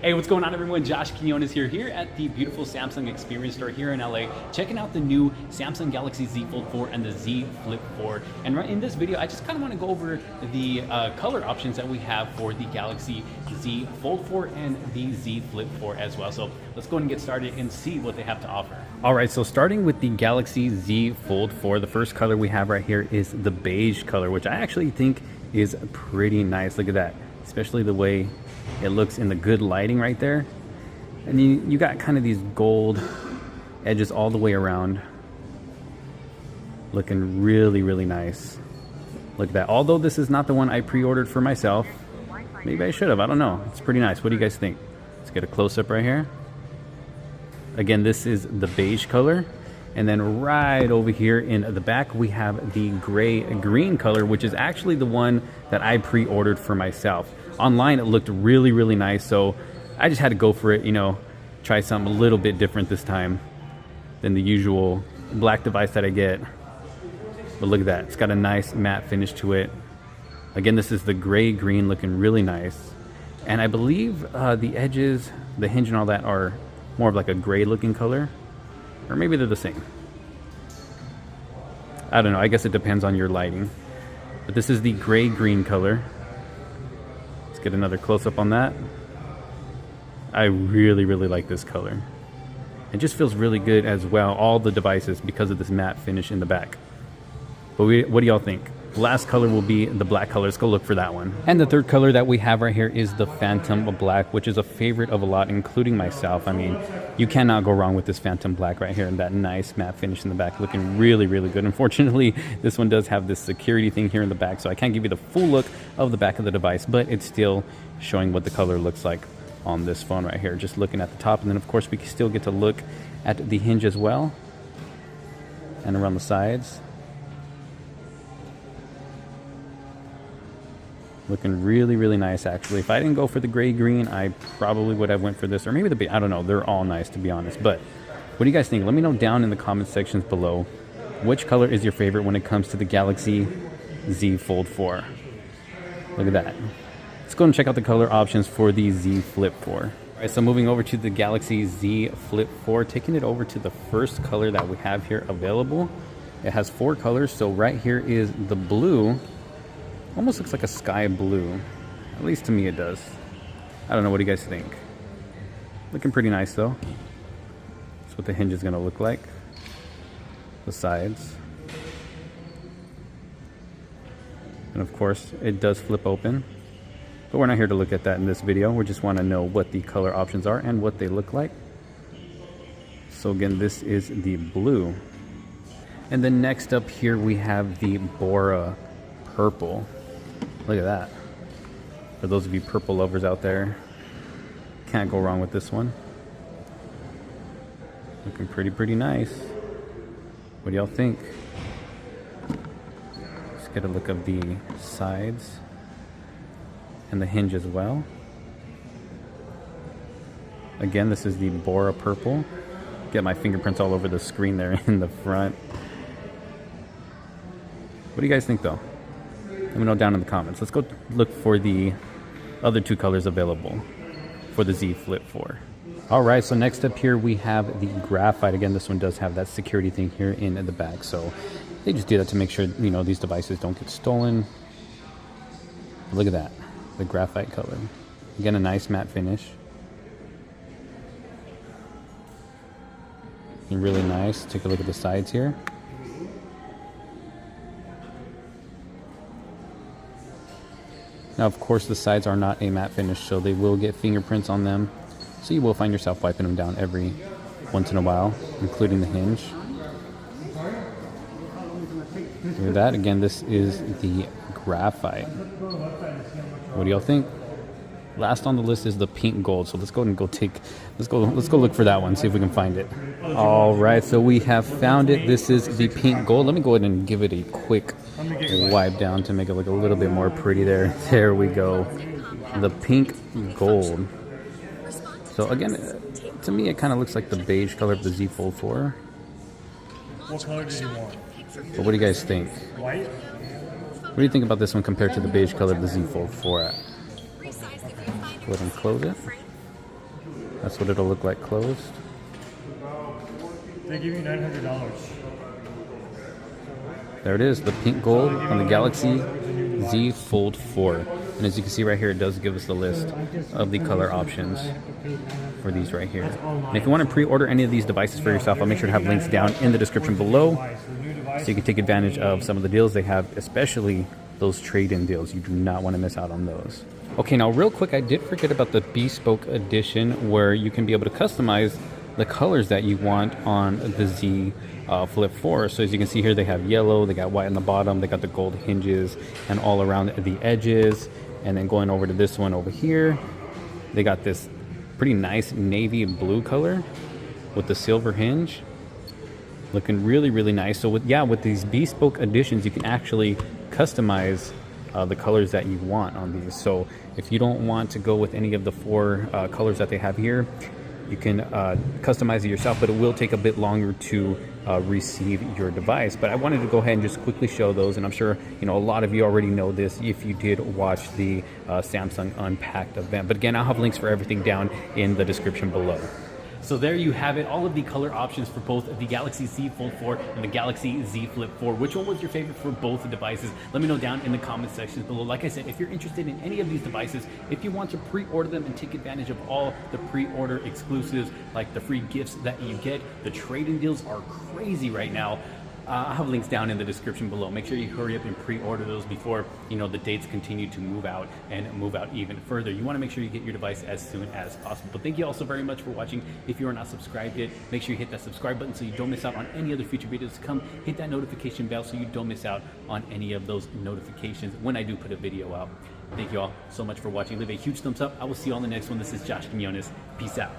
Hey, what's going on everyone? Josh Quinones here at the beautiful Samsung Experience Store here in LA, checking out the new Samsung Galaxy Z Fold 4 and the Z Flip 4. And right in this video, I just kind of want to go over the color options that we have for the Galaxy Z Fold 4 and the Z Flip 4 as well. So let's go ahead and get started and see what they have to offer. All right, so starting with the Galaxy Z Fold 4, the first color we have right here is the beige color, which I actually think is pretty nice. Look at that, especially the way it looks in the good lighting right there. And you got kind of these gold edges all the way around, looking really, really nice. Look at that. Although this is not the one I pre-ordered for myself, maybe I should have, I don't know. It's pretty nice. What do you guys think? Let's get a close-up right here. Again, this is the beige color. And then right over here in the back, we have the gray-green color, which is actually the one that I pre-ordered for myself. Online, it looked really, really nice, so I just had to go for it, you know, try something a little bit different this time than the usual black device that I get. But look at that. It's got a nice matte finish to it. Again, this is the gray-green, looking really nice. And I believe the edges, the hinge and all that are more of like a gray-looking color. Or maybe they're the same. I don't know. I guess it depends on your lighting. But this is the gray-green color. Let's get another close-up on that. I really, really like this color. It just feels really good as well, all the devices, because of this matte finish in the back. But what do y'all think? Last color will be the black color. Let's go look for that one. And the third color that we have right here is the Phantom Black, which is a favorite of a lot, including myself. I mean, you cannot go wrong with this Phantom Black right here, and that nice matte finish in the back, looking really, really good. Unfortunately, this one does have this security thing here in the back, so I can't give you the full look of the back of the device, but it's still showing what the color looks like on this phone right here, just looking at the top. And then of course we can still get to look at the hinge as well, and around the sides. Looking really, really nice, actually. If I didn't go for the gray-green, I probably would have went for this, or maybe the, I don't know. They're all nice, to be honest. But what do you guys think? Let me know down in the comment sections below. Which color is your favorite when it comes to the Galaxy Z Fold 4? Look at that. Let's go and check out the color options for the Z Flip 4. All right, so moving over to the Galaxy Z Flip 4, taking it over to the first color that we have here available. It has 4 colors, so right here is the blue. Almost looks like a sky blue. At least to me it does. I don't know, what do you guys think? Looking pretty nice though. That's what the hinge is gonna look like. The sides. And of course, it does flip open. But we're not here to look at that in this video. We just wanna know what the color options are and what they look like. So again, this is the blue. And then next up here we have the Bora purple. Look at that. For those of you purple lovers out there, can't go wrong with this one. Looking pretty nice. What do y'all think? Let's get a look of the sides and the hinge as well. Again, this is the Bora purple. Get my fingerprints all over the screen there in the front. What do you guys think though? Let me know down in the comments. Let's go look for the other 2 colors available for the Z Flip 4. All right, so next up here we have the Graphite. Again, this one does have that security thing here in the back, so they just do that to make sure, you know, these devices don't get stolen. Look at that, the Graphite color. Again, a nice matte finish. And really nice. Take a look at the sides here. Now, of course, the sides are not a matte finish, so they will get fingerprints on them. So you will find yourself wiping them down every once in a while, including the hinge. Look at that. Again, this is the Graphite. What do y'all think? Last on the list is the pink gold. So let's go and let's go look for that one, see if we can find it. All right, so we have found it. This is the pink gold. Let me go ahead and give it a quick wipe down to make it look a little bit more pretty there. There we go. The pink gold. So again, to me it kind of looks like the beige color of the Z Fold 4. What color did you want? But what do you guys think? White? What do you think about this one compared to the beige color of the Z Fold 4 at? Go ahead and close it. That's what it'll look like closed. They give you $900. There it is, the pink gold on the Galaxy Z Fold 4. And as you can see right here, it does give us the list of the color options for these right here. And if you want to pre-order any of these devices for yourself, I'll make sure to have links down in the description below so you can take advantage of some of the deals they have, especially those trade-in deals. You do not want to miss out on those. Okay, now real quick, I did forget about the Bespoke Edition, where you can be able to customize the colors that you want on the Z Flip 4. So as you can see here, they have yellow, they got white on the bottom, they got the gold hinges and all around the edges. And then going over to this one over here, they got this pretty nice navy blue color with the silver hinge. Looking really, really nice. So with these Bespoke Editions, you can actually customize the colors that you want on these. So if you don't want to go with any of the 4 colors that they have here, you can customize it yourself, but it will take a bit longer to receive your device. But I wanted to go ahead and just quickly show those, and I'm sure a lot of you already know this if you did watch the Samsung Unpacked event. But again, I'll have links for everything down in the description below. So there you have it, all of the color options for both the Galaxy Z Fold 4 and the Galaxy Z Flip 4. Which one was your favorite for both devices? Let me know down in the comment section below. Like I said, if you're interested in any of these devices, if you want to pre-order them and take advantage of all the pre-order exclusives, like the free gifts that you get, the trading deals are crazy right now. I'll have links down in the description below. Make sure you hurry up and pre-order those before the dates continue to move out and move out even further. You want to make sure you get your device as soon as possible. But thank you all so very much for watching. If you are not subscribed yet, make sure you hit that subscribe button so you don't miss out on any other future videos to come. Hit that notification bell so you don't miss out on any of those notifications when I do put a video out. Thank you all so much for watching. Leave a huge thumbs up. I will see you on the next one. This is Josh Quinones. Peace out.